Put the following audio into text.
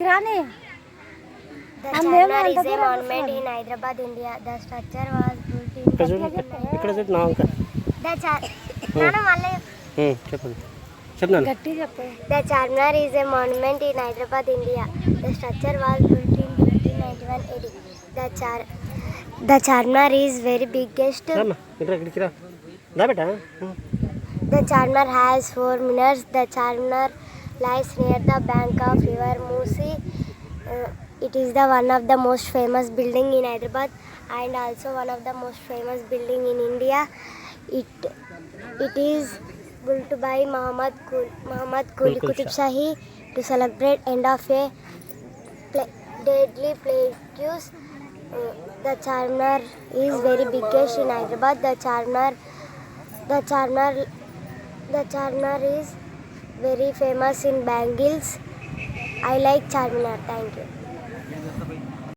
Rani. The Charminar is a monument in Hyderabad, India. The structure was built in ఇక్కడ చూడు నా అంక the చెప్పండి చెప్తాను గట్టి చెప్పు. The Charminar is a monument in Hyderabad, India. The structure was built in 1591 AD. The Charminar is very biggest. ఇక్కడికి రా బేటా The Charminar has 4 minars. The Charminar lies near the bank of river Musi. It is the one of the most famous building in Hyderabad and also one of the most famous building in India. It is built by Muhammad Quli Qutub Shahi to celebrate end of a deadly plague. The Charminar is very biggest in Hyderabad. The Charminar is very famous in bangles. I like Charminar. Thank you.